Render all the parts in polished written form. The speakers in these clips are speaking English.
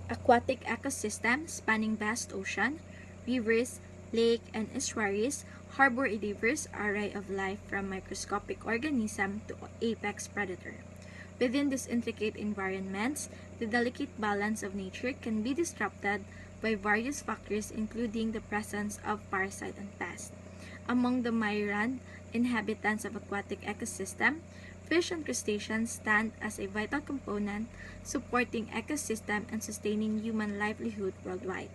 Aquatic ecosystem spanning vast ocean, rivers, lake, and estuaries harbor a diverse array of life from microscopic organism to apex predator. Within these intricate environments, the delicate balance of nature can be disrupted by various factors including the presence of parasite and pest. Among the myriad inhabitants of aquatic ecosystem, fish and crustaceans stand as a vital component supporting ecosystem and sustaining human livelihood worldwide.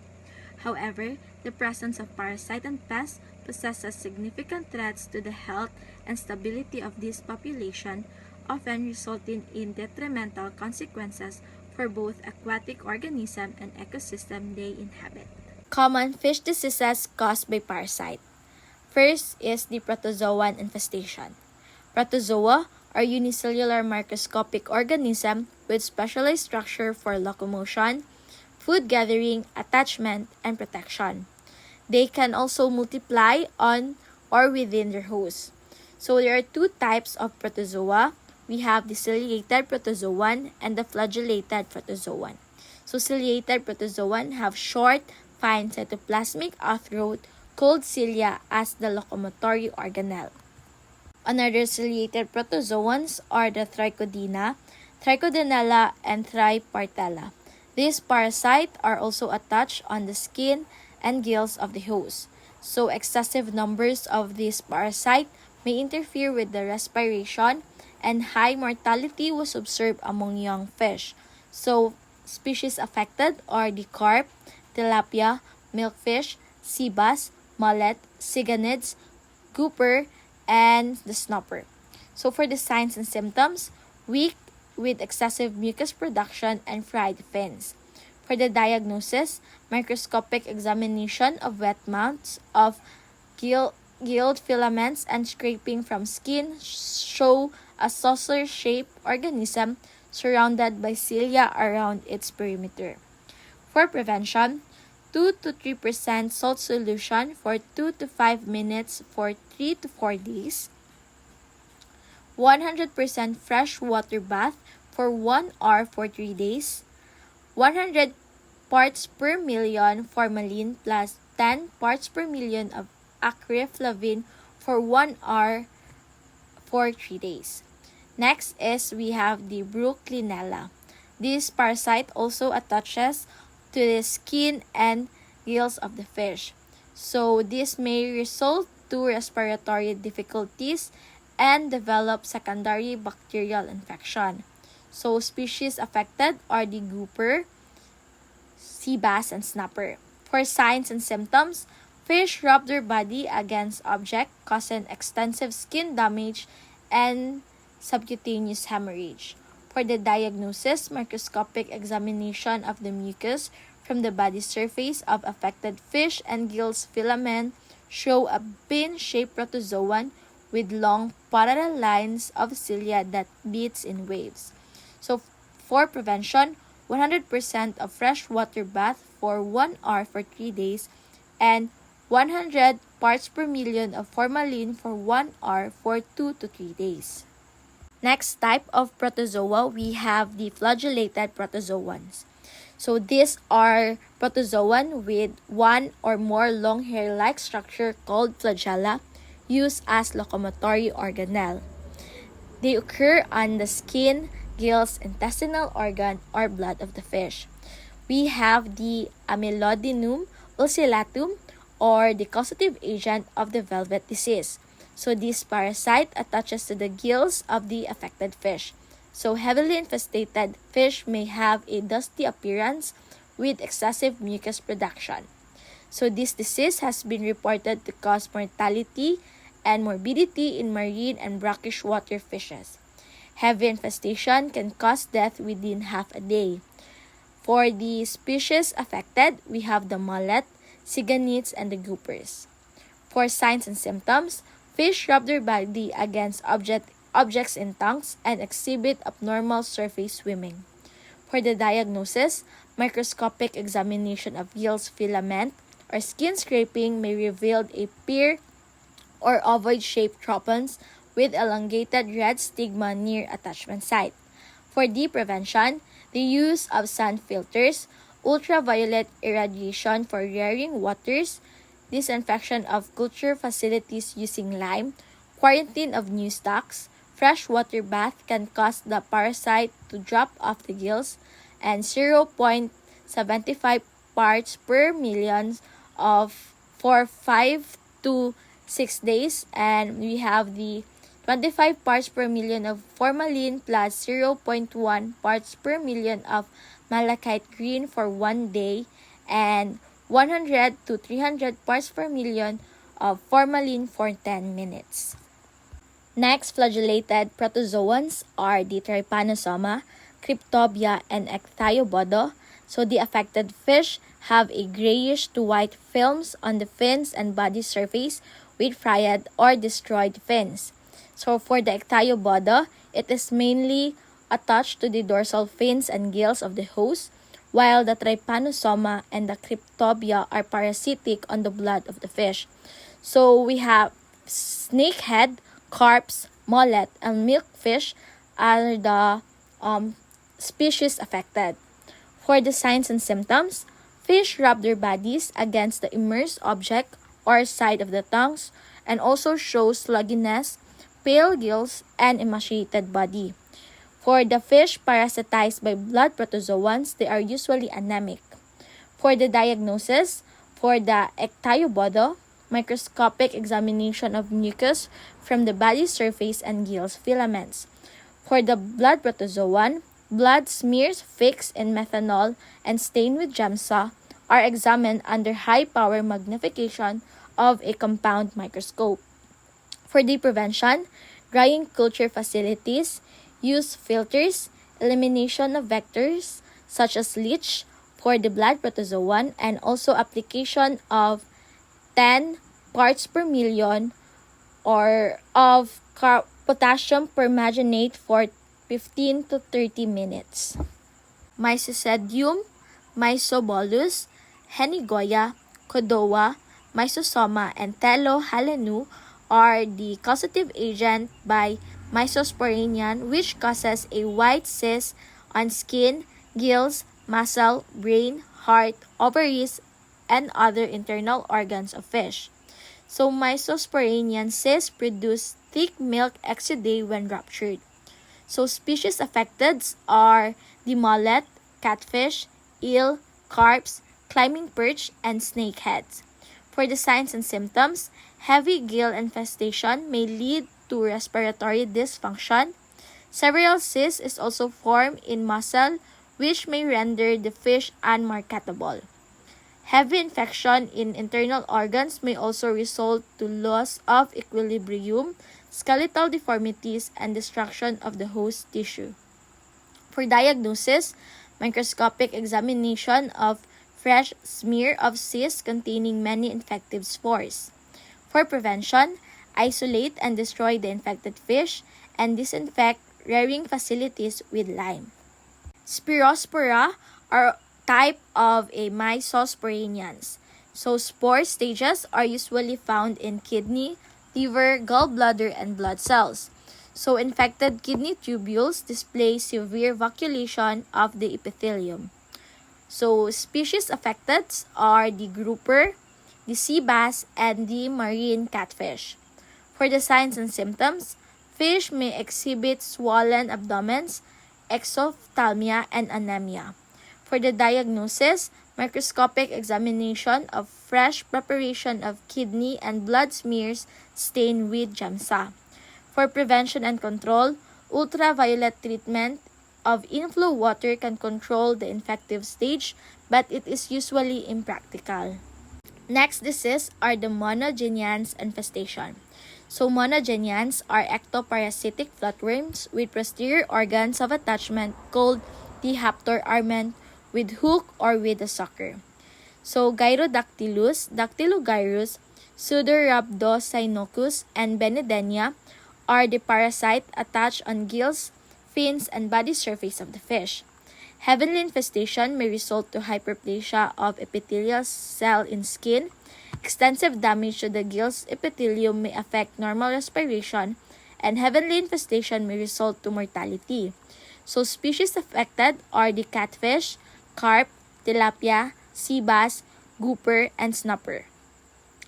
However, the presence of parasite and pests possesses significant threats to the health and stability of this population, often resulting in detrimental consequences for both aquatic organism and ecosystem they inhabit. Common fish diseases caused by parasite. First is the protozoan infestation. Protozoa are unicellular microscopic organisms with specialized structure for locomotion, food gathering, attachment, and protection. They can also multiply on or within their host. So there are two types of protozoa. We have the ciliated protozoan and the flagellated protozoan. So ciliated protozoan have short, fine cytoplasmic outgrowth called cilia as the locomotory organelle. Another ciliated protozoans are the Trichodina, Trichodinella, and Tripartella. These parasites are also attached on the skin and gills of the host. So excessive numbers of these parasites may interfere with the respiration, and high mortality was observed among young fish. So species affected are the carp, tilapia, milkfish, sea bass, mullet, siganids, grouper, and the snapper. So for the signs and symptoms, weak with excessive mucus production and fried fins. For the diagnosis, microscopic examination of wet mounts of gilled filaments and scraping from skin show a saucer-shaped organism surrounded by cilia around its perimeter. For prevention, 2 to 3% salt solution for 2 to 5 minutes for 3 to 4 days, 100% fresh water bath for 1 hour for 3 days, 100 parts per million formalin plus 10 parts per million of acreflavine for 1 hour for 3 days. Next is we have the Bruclinella. This parasite also attaches to the skin and gills of the fish. So this may result to respiratory difficulties and develop secondary bacterial infection. So species affected are the grouper, sea bass, and snapper. For signs and symptoms, fish rub their body against object, causing extensive skin damage and subcutaneous hemorrhage. For the diagnosis, microscopic examination of the mucus from the body surface of affected fish and gills filament show a bean-shaped protozoan with long parallel lines of cilia that beats in waves. So for prevention, 100% of fresh water bath for 1 hour for 3 days and 100 parts per million of formalin for 1 hour for 2 to 3 days. Next type of protozoa, we have the flagellated protozoans. So these are protozoan with one or more long hair-like structure called flagella used as locomotory organelle. They occur on the skin, gills, intestinal organ, or blood of the fish. We have the Amylodinum ulcellatum or the causative agent of the velvet disease. So this parasite attaches to the gills of the affected fish. So heavily infested fish may have a dusty appearance with excessive mucus production. So this disease has been reported to cause mortality and morbidity in marine and brackish water fishes. Heavy infestation can cause death within half a day. For the species affected, we have the mullet, siganids, and the groupers. For signs and symptoms, fish rub their body against objects in tanks and exhibit abnormal surface swimming. For the diagnosis, microscopic examination of gills filament or skin scraping may reveal a pear or ovoid-shaped tropons with elongated red stigma near attachment site. For the prevention, the use of sun filters ultraviolet irradiation for rearing waters, disinfection of culture facilities using lime, quarantine of new stocks, freshwater bath can cause the parasite to drop off the gills, and 0.75 parts per million of for 5 to 6 days, and we have the 25 parts per million of formalin plus 0.1 parts per million of malachite green for 1 day, and 100 to 300 parts per million of formalin for 10 minutes. Next, flagellated protozoans are the Trypanosoma, Cryptobia, and Ecthyobodo. So the affected fish have a grayish to white films on the fins and body surface with fried or destroyed fins. So for the Ecthyobodo, it is mainly attached to the dorsal fins and gills of the host, while the Trypanosoma and the Cryptobia are parasitic on the blood of the fish. So we have snakehead, carps, mullet, and milkfish are the species affected. For the signs and symptoms, fish rub their bodies against the immersed object or side of the tongues and also show slugginess, pale gills, and emaciated body. For the fish parasitized by blood protozoans, they are usually anemic. For the diagnosis, for the Ecthyobodo, microscopic examination of mucus from the body surface and gills filaments. For the blood protozoan, blood smears fixed in methanol and stained with GEMSA are examined under high-power magnification of a compound microscope. For the prevention, drying culture facilities, use filters, elimination of vectors such as leach for the blood protozoan, and also application of 10 parts per million or of potassium permanganate for 15 to 30 minutes. Mycocedium, Mysobolus, Henigoya, Codoa, Mysosoma, and Telohalenu are the causative agent by Mysosporanian, which causes a white cyst on skin, gills, muscle, brain, heart, ovaries, and other internal organs of fish. So Mysosporanian cysts produce thick milk exudae when ruptured. So species affected are the mullet, catfish, eel, carps, climbing perch, and snakeheads. For the signs and symptoms, heavy gill infestation may lead to respiratory dysfunction. Several cysts is also formed in muscle, which may render the fish unmarketable. Heavy infection in internal organs may also result to loss of equilibrium, skeletal deformities, and destruction of the host tissue. For diagnosis, microscopic examination of fresh smear of cysts containing many infective spores. For prevention, isolate and destroy the infected fish and disinfect rearing facilities with lime. Spirospora are type of a Mysosporanians. So spore stages are usually found in kidney, liver, gallbladder, and blood cells. So infected kidney tubules display severe vacuolation of the epithelium. So species affected are the grouper, the sea bass, and the marine catfish. For the signs and symptoms, fish may exhibit swollen abdomens, exophthalmia, and anemia. For the diagnosis, microscopic examination of fresh preparation of kidney and blood smears stained with GEMSA. For prevention and control, ultraviolet treatment of inflow water can control the infective stage, but it is usually impractical. Next disease are the monogenians infestation. So monogenians are ectoparasitic flatworms with posterior organs of attachment called the haptor arment with hook or with a sucker. So Gyrodactylus, Dactylogyrus, Pseudorhabdocynocus, and Benedenia are the parasite attached on gills, fins, and body surface of the fish. Heavenly infestation may result to hyperplasia of epithelial cell in skin. Extensive damage to the gills epithelium may affect normal respiration, and heavenly infestation may result to mortality. So species affected are the catfish, carp, tilapia, sea bass, grouper, and snapper.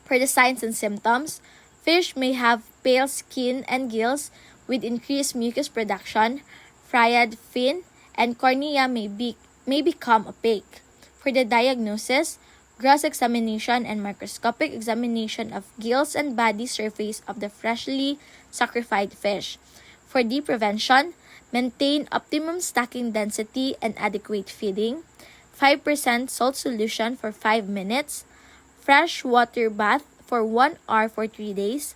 For the signs and symptoms, fish may have pale skin and gills with increased mucus production, fried fin, and cornea may become opaque. For the diagnosis, gross examination and microscopic examination of gills and body surface of the freshly sacrificed fish. For the prevention, maintain optimum stocking density and adequate feeding, 5% salt solution for 5 minutes, fresh water bath for 1 hour for 3 days,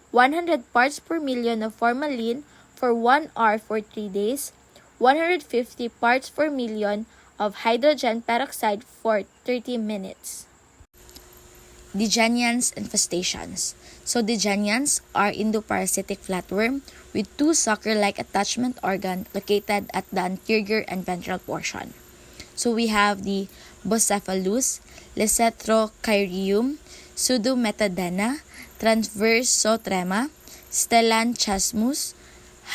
100 parts per million of formalin for 1 hour for 3 days, 150 parts per million of hydrogen peroxide for 30 minutes. Degenians infestations. So degenians are endoparasitic flatworm with two sucker-like attachment organ located at the anterior and ventral portion. So we have the Bocephalus, Lesetrochirium, Pseudometadena, Transversotrema, Stellanchasmus,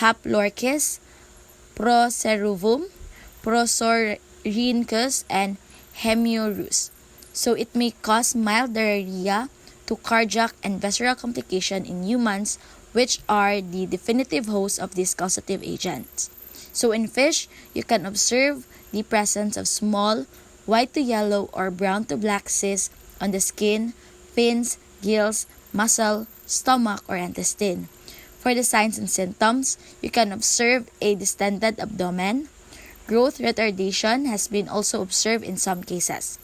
Haplorchis, Proceruvum, Prosorhynchus, and Hemiorus. So it may cause mild diarrhea to cardiac and visceral complication in humans, which are the definitive hosts of these causative agents. So in fish, you can observe the presence of small white to yellow or brown to black cysts on the skin, fins, gills, muscle, stomach, or intestine. For the signs and symptoms, you can observe a distended abdomen. Growth retardation has been also observed in some cases.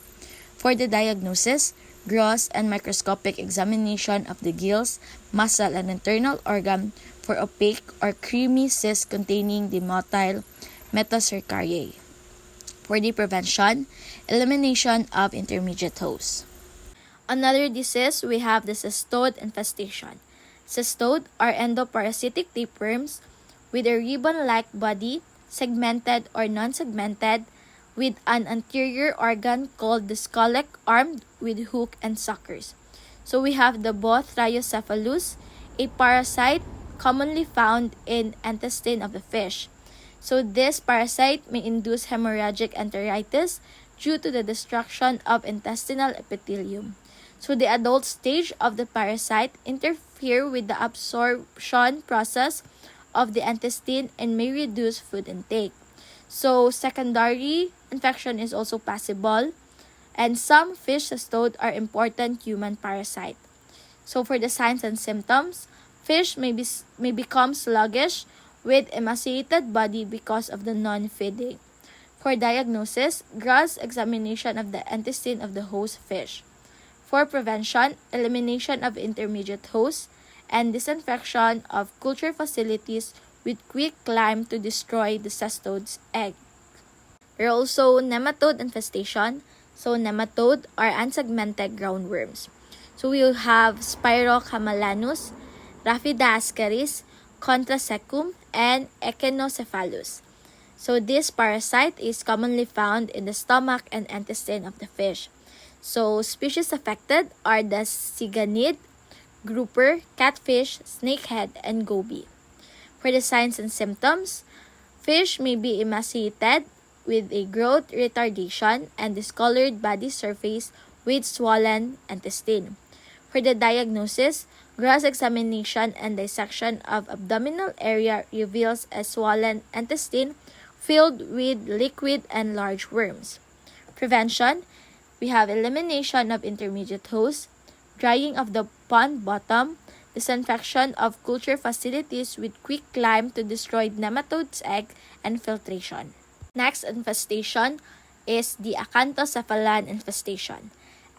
For the diagnosis, gross and microscopic examination of the gills, muscle, and internal organ for opaque or creamy cysts containing the motile metacercariae. For the prevention, elimination of intermediate hosts. Another disease, we have the cestode infestation. Cestode are endoparasitic tapeworms with a ribbon-like body, segmented or non-segmented, with an anterior organ called the scolex armed with hook and suckers. So we have the Bothriocephalus, a parasite commonly found in intestine of the fish. So this parasite may induce hemorrhagic enteritis due to the destruction of intestinal epithelium. So the adult stage of the parasite interfere with the absorption process of the intestine and may reduce food intake. So secondary infection is also possible, and some fish cestode are important human parasite. So for the signs and symptoms, fish may become sluggish with emaciated body because of the non-feeding. For diagnosis, gross examination of the intestine of the host fish. For prevention, elimination of intermediate hosts and disinfection of culture facilities with quick climb to destroy the cestode's egg. There are also nematode infestation. So nematode are unsegmented groundworms. So we will have Spirocamelanus, Raphida ascaris, Contrasecum, and Echinocephalus. So this parasite is commonly found in the stomach and intestine of the fish. So species affected are the siganid, grouper, catfish, snakehead, and goby. For the signs and symptoms, fish may be emaciated with a growth retardation and discolored body surface with swollen intestine. For the diagnosis, gross examination and dissection of abdominal area reveals a swollen intestine filled with liquid and large worms. Prevention, we have elimination of intermediate hosts, drying of the pond bottom, disinfection of culture facilities with quick climb to destroy nematode's egg, and filtration. Next infestation is the acanthocephalan infestation.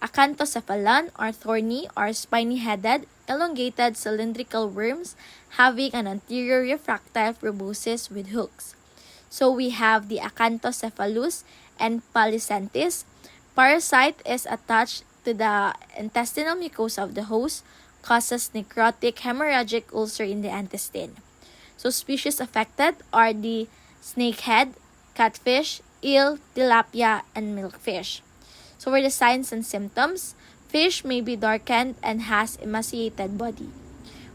Acanthocephalan are thorny or spiny-headed, elongated cylindrical worms having an anterior refractile proboscis with hooks. So we have the Acanthocephalus and Palicentis. Parasite is attached to the intestinal mucosa of the host, causes necrotic hemorrhagic ulcer in the intestine. So species affected are the snakehead, catfish, eel, tilapia, and milkfish. So for the signs and symptoms, fish may be darkened and has emaciated body.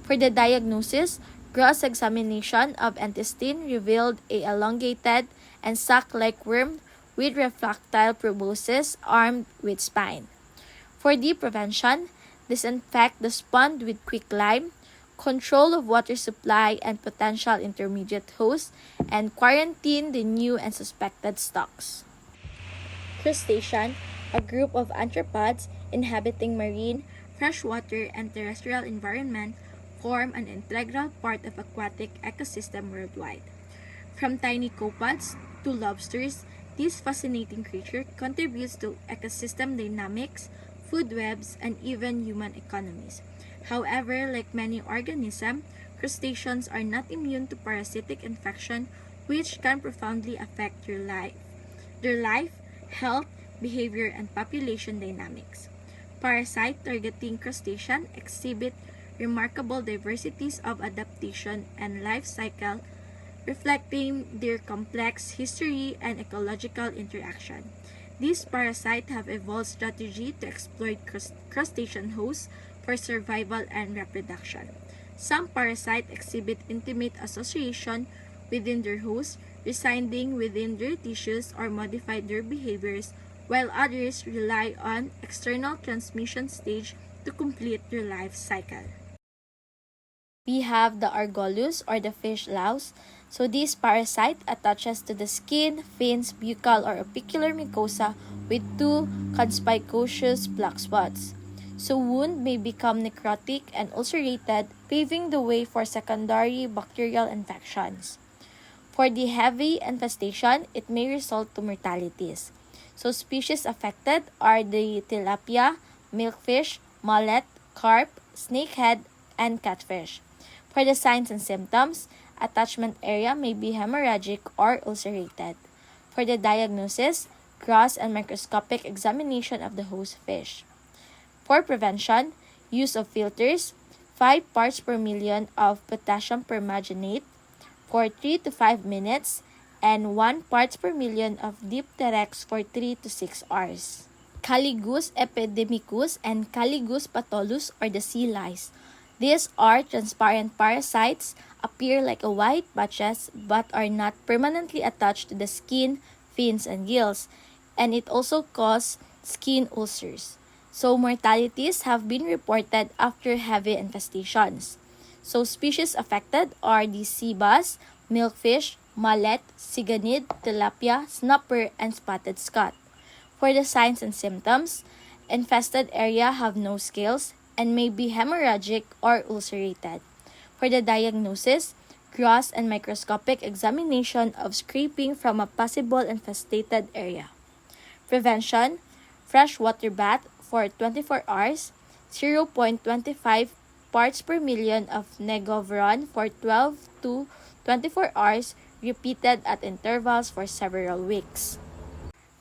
For the diagnosis, gross examination of intestine revealed a elongated and sac-like worm with refractile proboscis armed with spine. For the prevention, disinfect the pond with quicklime, control of water supply and potential intermediate hosts, and quarantine the new and suspected stocks. Crustacean, a group of arthropods inhabiting marine, freshwater, and terrestrial environment, form an integral part of aquatic ecosystem worldwide. From tiny copepods to lobsters, this fascinating creature contributes to ecosystem dynamics, food webs, and even human economies. However, like many organisms, crustaceans are not immune to parasitic infection, which can profoundly affect their life, health, behavior, and population dynamics. Parasite targeting crustacean exhibit remarkable diversities of adaptation and life cycle, reflecting their complex history and ecological interaction. These parasites have evolved strategy to exploit crustacean hosts for survival and reproduction. Some parasites exhibit intimate association within their host, residing within their tissues or modify their behaviors, while others rely on external transmission stage to complete their life cycle. We have the argolus or the fish louse. So this parasite attaches to the skin, fins, buccal or apicular mucosa with two conspicuous black spots. So wound may become necrotic and ulcerated, paving the way for secondary bacterial infections. For the heavy infestation, it may result to mortalities. So species affected are the tilapia, milkfish, mullet, carp, snakehead, and catfish. For the signs and symptoms, attachment area may be hemorrhagic or ulcerated. For the diagnosis, gross and microscopic examination of the host fish. For prevention, use of filters, 5 parts per million of potassium permanganate for 3 to 5 minutes, and 1 parts per million of Dipteryx for 3 to 6 hours. Caligus epidemicus and Caligus patulus are the sea lice. These are transparent parasites, appear like a white patches but are not permanently attached to the skin, fins, and gills, and it also causes skin ulcers. So mortalities have been reported after heavy infestations. So species affected are the sea bass, milkfish, mullet, siganid, tilapia, snapper, and spotted scot. For the signs and symptoms, infested area have no scales and may be hemorrhagic or ulcerated. For the diagnosis, gross and microscopic examination of scraping from a possible infested area. Prevention, fresh water bath for 24 hours, 0.25 parts per million of Negovron for 12 to 24 hours, repeated at intervals for several weeks.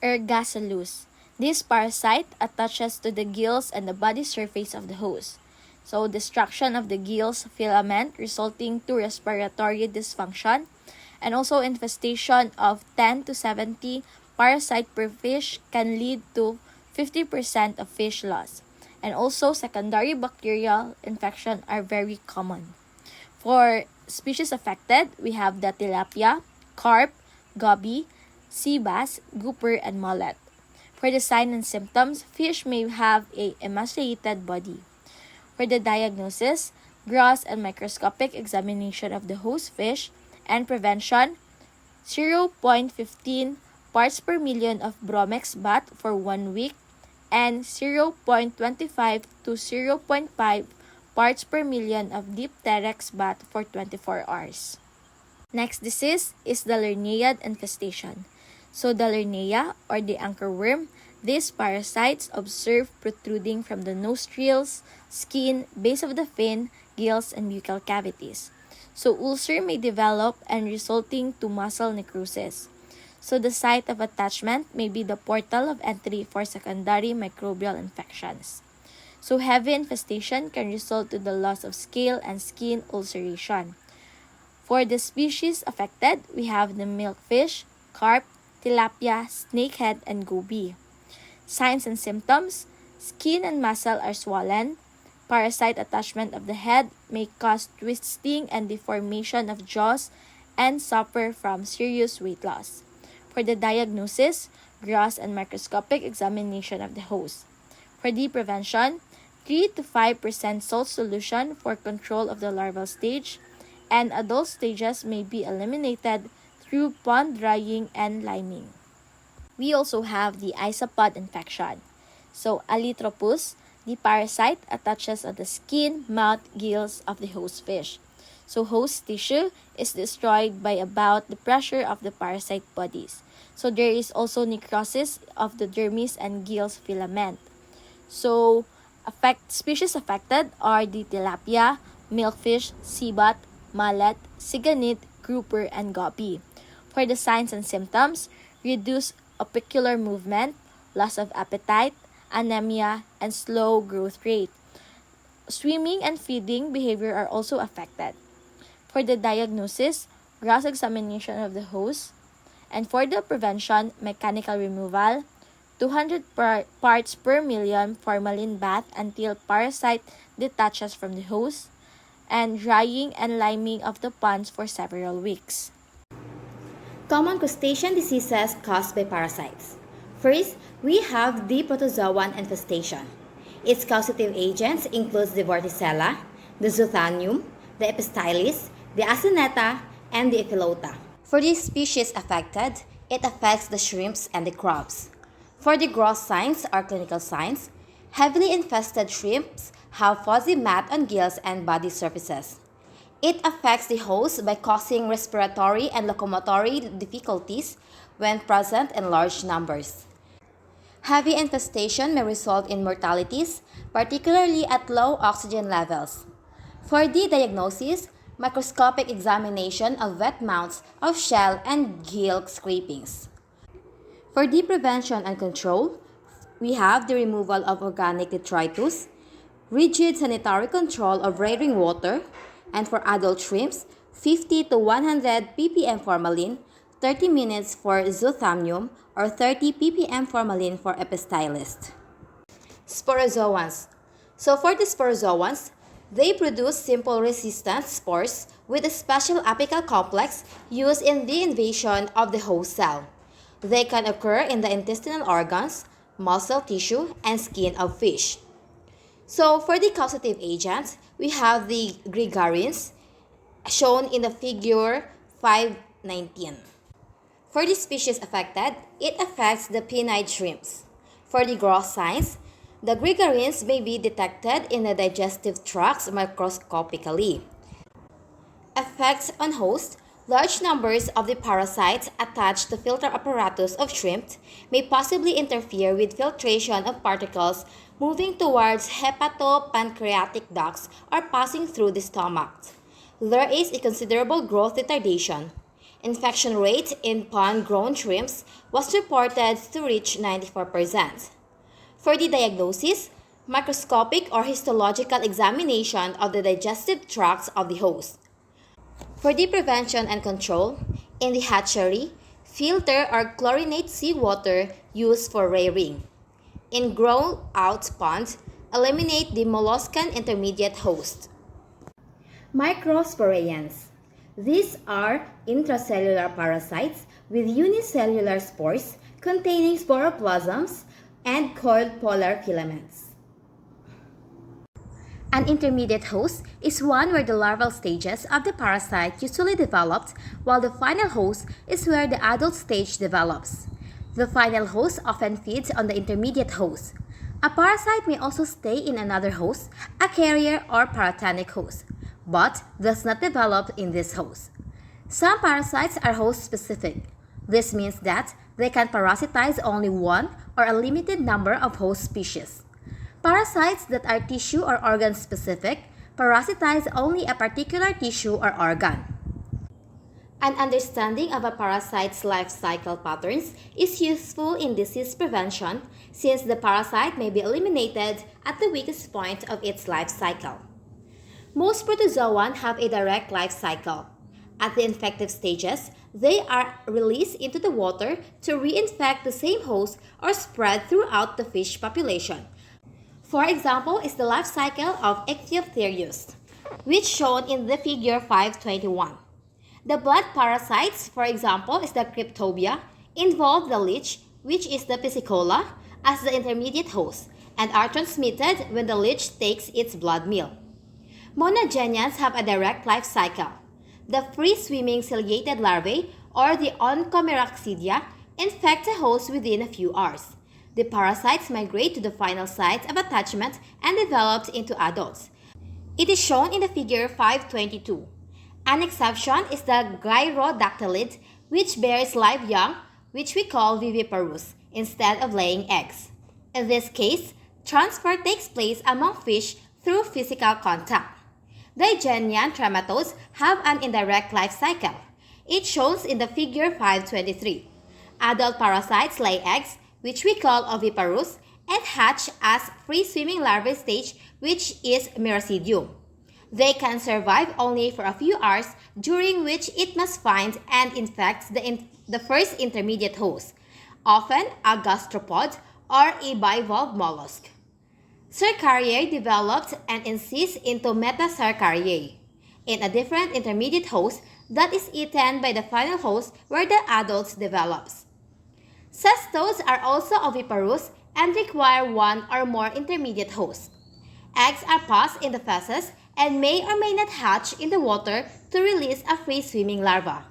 Ergasalus. This parasite attaches to the gills and the body surface of the host. So destruction of the gills filament resulting to respiratory dysfunction, and also infestation of 10 to 70 parasite per fish can lead to 50% of fish loss. And also secondary bacterial infection are very common. For species affected, we have the tilapia, carp, goby, sea bass, grouper, and mullet. For the signs and symptoms, fish may have a emaciated body. For the diagnosis, gross and microscopic examination of the host fish, and prevention, 0.15 parts per million of Bromex bat for 1 week, and 0.25 to 0.5 parts per million of Dipteryx bat for 24 hours. Next disease is the Lernaeid infestation. So the Lernaea or the anchorworm, these parasites observed protruding from the nostrils, skin, base of the fin, gills, and buccal cavities. So ulcer may develop and resulting to muscle necrosis. So the site of attachment may be the portal of entry for secondary microbial infections. So heavy infestation can result to the loss of scale and skin ulceration. For the species affected, we have the milkfish, carp, tilapia, snakehead, and goby. Signs and symptoms, skin and muscle are swollen. Parasite attachment of the head may cause twisting and deformation of jaws and suffer from serious weight loss. For the diagnosis, gross and microscopic examination of the host. For the prevention, 3 to 5% salt solution for control of the larval stage, and adult stages may be eliminated through pond drying and liming. We also have the isopod infection. So, Alitropus, the parasite attaches on the skin, mouth, gills of the host fish. So, host tissue is destroyed by about the pressure of the parasite bodies. So, there is also necrosis of the dermis and gills filament. So, species affected are the tilapia, milkfish, seabat, mallet, siganit, grouper, and goby. For the signs and symptoms, reduced opicular movement, loss of appetite, anemia, and slow growth rate. Swimming and feeding behavior are also affected. For the diagnosis, gross examination of the host, and for the prevention, mechanical removal, 200 parts per million formalin bath until parasite detaches from the host, and drying and liming of the ponds for several weeks. Common crustacean diseases caused by parasites. First, we have the protozoan infestation. Its causative agents include the Vorticella, the Zoothanium, the Epistylis, the Acineta, and the Epilota. For these species affected, it affects the shrimps and the crabs. For the gross signs or clinical signs, heavily infested shrimps have fuzzy mat on gills and body surfaces. It affects the host by causing respiratory and locomotory difficulties when present in large numbers. Heavy infestation may result in mortalities, particularly at low oxygen levels. For the diagnosis, microscopic examination of wet mounts of shell and gill scrapings. For the prevention and control, we have the removal of organic detritus, rigid sanitary control of rearing water, and for adult shrimps, 50 to 100 ppm formalin, 30 minutes for Zoothamium, or 30 ppm formalin for Epistylis. Sporozoans. So for the sporozoans, they produce simple resistant spores with a special apical complex used in the invasion of the host cell. They can occur in the intestinal organs, muscle tissue, and skin of fish. So for the causative agents, we have the gregarines shown in the figure 519. For the species affected, it affects the pinnide shrimps. For the gross signs, the gregarines may be detected in the digestive tracts microscopically. Effects on host. Large numbers of the parasites attached to filter apparatus of shrimp may possibly interfere with filtration of particles moving towards hepatopancreatic ducts or passing through the stomach. There is a considerable growth retardation. Infection rate in pond-grown shrimps was reported to reach 94%. For the diagnosis, microscopic or histological examination of the digestive tracts of the host. For the prevention and control, in the hatchery, filter or chlorinate seawater used for rearing. In grown-out ponds, eliminate the molluscan intermediate host. Microsporeans. These are intracellular parasites with unicellular spores containing sporoplasms and coiled polar filaments. An intermediate host is one where the larval stages of the parasite usually developed, while the final host is where the adult stage develops. The final host often feeds on the intermediate host. A parasite may also stay in another host, a carrier or paratenic host, but does not develop in this host. Some parasites are host-specific. This means that they can parasitize only one or a limited number of host species. Parasites that are tissue or organ specific parasitize only a particular tissue or organ. An understanding of a parasite's life cycle patterns is useful in disease prevention since the parasite may be eliminated at the weakest point of its life cycle. Most protozoa have a direct life cycle. At the infective stages, they are released into the water to reinfect the same host or spread throughout the fish population. For example, is the life cycle of Ichthyopteris, which shown in the figure 521. The blood parasites, for example, is the Cryptobia, involve the leech, which is the piscicola, as the intermediate host and are transmitted when the leech takes its blood meal. Monogenians have a direct life cycle. The free-swimming ciliated larvae, or the Onchomeraccidia, infect the host within a few hours. The parasites migrate to the final site of attachment and develop into adults. It is shown in the figure 522. An exception is the gyrodactylid, which bears live young, which we call viviparous, instead of laying eggs. In this case, transfer takes place among fish through physical contact. Digenian trematodes have an indirect life cycle. It shows in the figure 523. Adult parasites lay eggs, which we call oviparous, and hatch as free-swimming larvae stage, which is miracidium. They can survive only for a few hours, during which it must find and infect the first intermediate host, often a gastropod or a bivalve mollusk. Cercariae developed and incised into metacercariae, in a different intermediate host that is eaten by the final host where the adults develops. Cestodes are also oviparous and require one or more intermediate hosts. Eggs are passed in the feces and may or may not hatch in the water to release a free-swimming larva.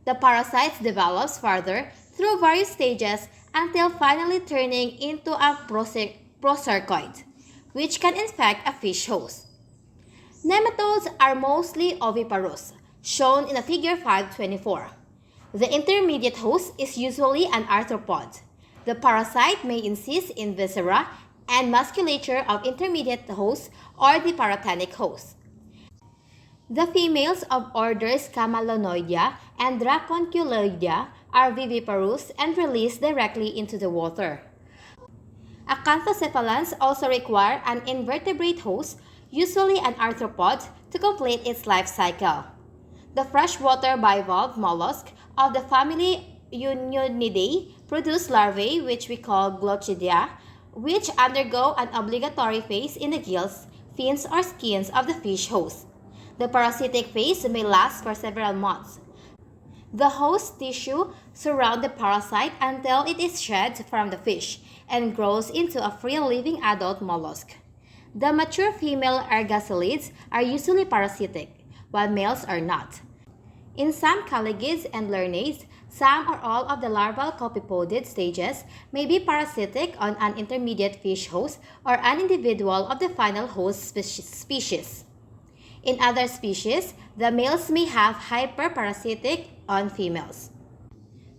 The parasite develops further through various stages until finally turning into a procercoid, which can infect a fish host. Nematodes are mostly oviparous, shown in the figure 524. The intermediate host is usually an arthropod. The parasite may insist in viscera and musculature of intermediate hosts or the paratenic host. The females of orders Camalonoidea and Draconculoidea are viviparous and released directly into the water. Acanthocephalans also require an invertebrate host, usually an arthropod, to complete its life cycle. The freshwater bivalve mollusk of the family Unionidae produce larvae, which we call Glochidia, which undergo an obligatory phase in the gills, fins, or skins of the fish host. The parasitic phase may last for several months. The host tissue surrounds the parasite until it is shed from the fish and grows into a free-living adult mollusk. The mature female ergacelids are usually parasitic, while males are not. In some caligids and lernades, some or all of the larval copepodid stages may be parasitic on an intermediate fish host or an individual of the final host species. In other species, the males may have hyperparasitic on females.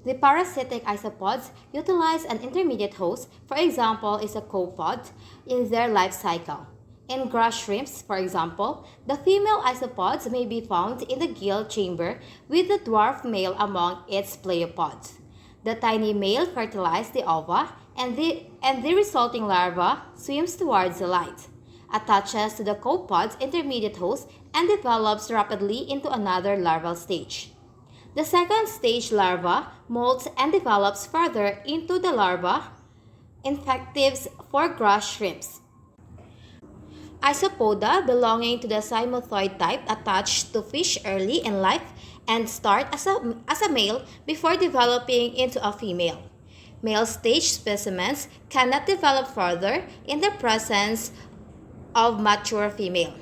The parasitic isopods utilize an intermediate host, for example, is a copod, in their life cycle. In grass shrimps, for example, the female isopods may be found in the gill chamber with the dwarf male among its pleopods. The tiny male fertilizes the ova and the resulting larva swims towards the light, attaches to the copod's intermediate host, and develops rapidly into another larval stage. The second stage larva molts and develops further into the larva infectives for grass shrimps. Isopoda belonging to the cymothoid type attach to fish early in life and start as a male before developing into a female. Male stage specimens cannot develop further in the presence of mature female.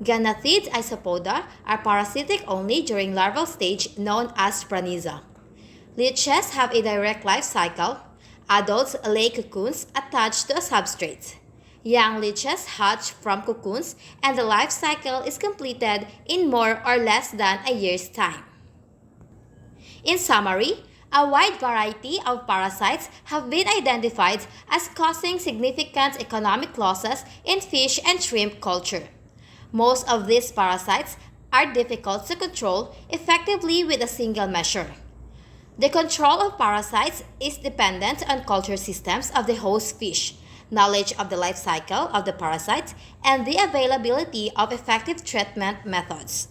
Ganathid isopoda are parasitic only during larval stage known as Praniza. Leeches have a direct life cycle. Adults lay cocoons attached to a substrate. Young leeches hatch from cocoons and the life cycle is completed in more or less than a year's time. In summary, a wide variety of parasites have been identified as causing significant economic losses in fish and shrimp culture. Most of these parasites are difficult to control effectively with a single measure. The control of parasites is dependent on culture systems of the host fish, knowledge of the life cycle of the parasite, and the availability of effective treatment methods.